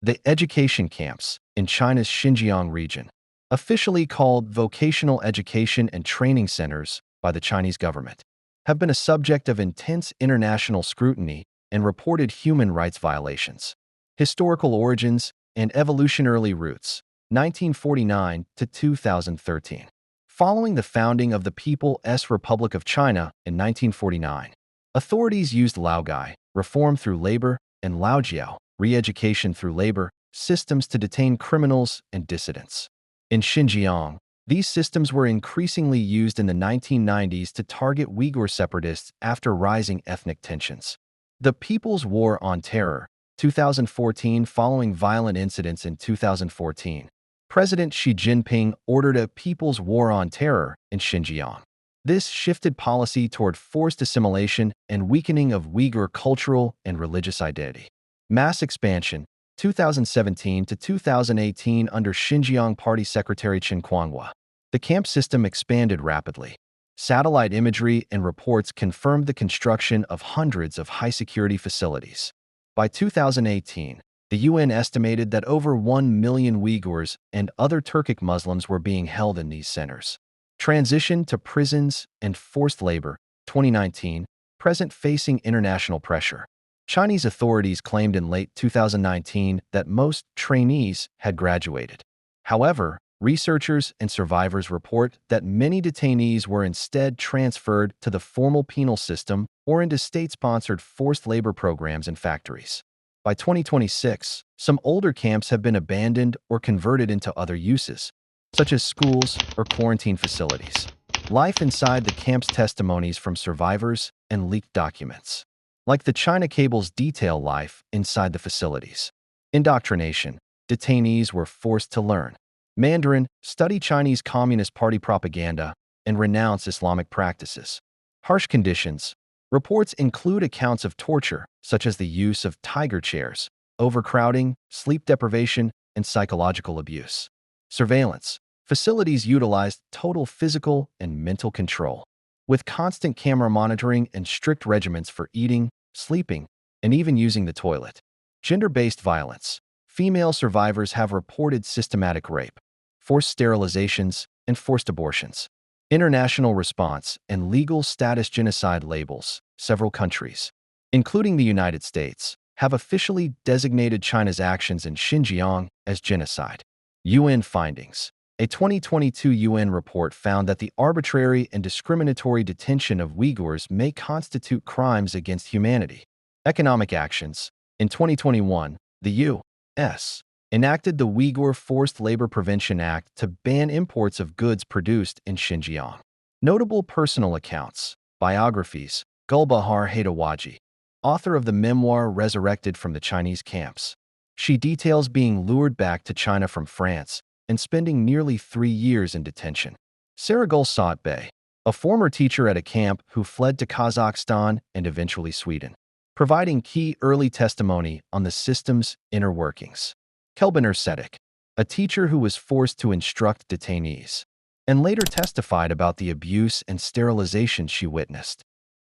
The education camps in China's Xinjiang region, officially called Vocational Education and Training Centers by the Chinese government, have been a subject of intense international scrutiny and reported human rights violations. Historical origins and evolutionary roots, 1949 to 2013. Following the founding of the People's Republic of China in 1949, authorities used Laogai, reform through labor, and Laojiao, re-education through labor, systems to detain criminals and dissidents. In Xinjiang, these systems were increasingly used in the 1990s to target Uyghur separatists after rising ethnic tensions. The People's War on Terror, 2014. Following violent incidents in 2014, President Xi Jinping ordered a People's War on Terror in Xinjiang. This shifted policy toward forced assimilation and weakening of Uyghur cultural and religious identity. Mass expansion, 2017 to 2018 under Xinjiang Party Secretary Chen Quanghua. The camp system expanded rapidly. Satellite imagery and reports confirmed the construction of hundreds of high-security facilities. By 2018, the UN estimated that over 1 million Uyghurs and other Turkic Muslims were being held in these centers. Transition to prisons and forced labor, 2019, present facing international pressure. Chinese authorities claimed in late 2019 that most trainees had graduated. However, researchers and survivors report that many detainees were instead transferred to the formal penal system or into state-sponsored forced labor programs and factories. By 2026, some older camps have been abandoned or converted into other uses, such as schools or quarantine facilities. Life inside the camps, testimonies from survivors, and leaked documents. Like the China Cable's detail life inside the facilities. Indoctrination. Detainees were forced to learn Mandarin, study Chinese Communist Party propaganda, and renounce Islamic practices. Harsh conditions. Reports include accounts of torture, such as the use of tiger chairs, overcrowding, sleep deprivation, and psychological abuse. Surveillance. Facilities utilized total physical and mental control, with constant camera monitoring and strict regimens for eating, sleeping, and even using the toilet. Gender-based violence. Female survivors have reported systematic rape, forced sterilizations, and forced abortions. International response and legal status. Genocide labels. Several countries, including the United States, have officially designated China's actions in Xinjiang as genocide. UN findings. A 2022 UN report found that the arbitrary and discriminatory detention of Uyghurs may constitute crimes against humanity. Economic actions. In 2021, the U.S. enacted the Uyghur Forced Labor Prevention Act to ban imports of goods produced in Xinjiang. Notable personal accounts. Biographies. Gulbahar Haidawaji, author of the memoir Resurrected from the Chinese Camps. She details being lured back to China from France and spending nearly 3 years in detention. Saragul Saatbay, a former teacher at a camp who fled to Kazakhstan and eventually Sweden, providing key early testimony on the system's inner workings. Kelbiner Sedek, a teacher who was forced to instruct detainees, and later testified about the abuse and sterilization she witnessed.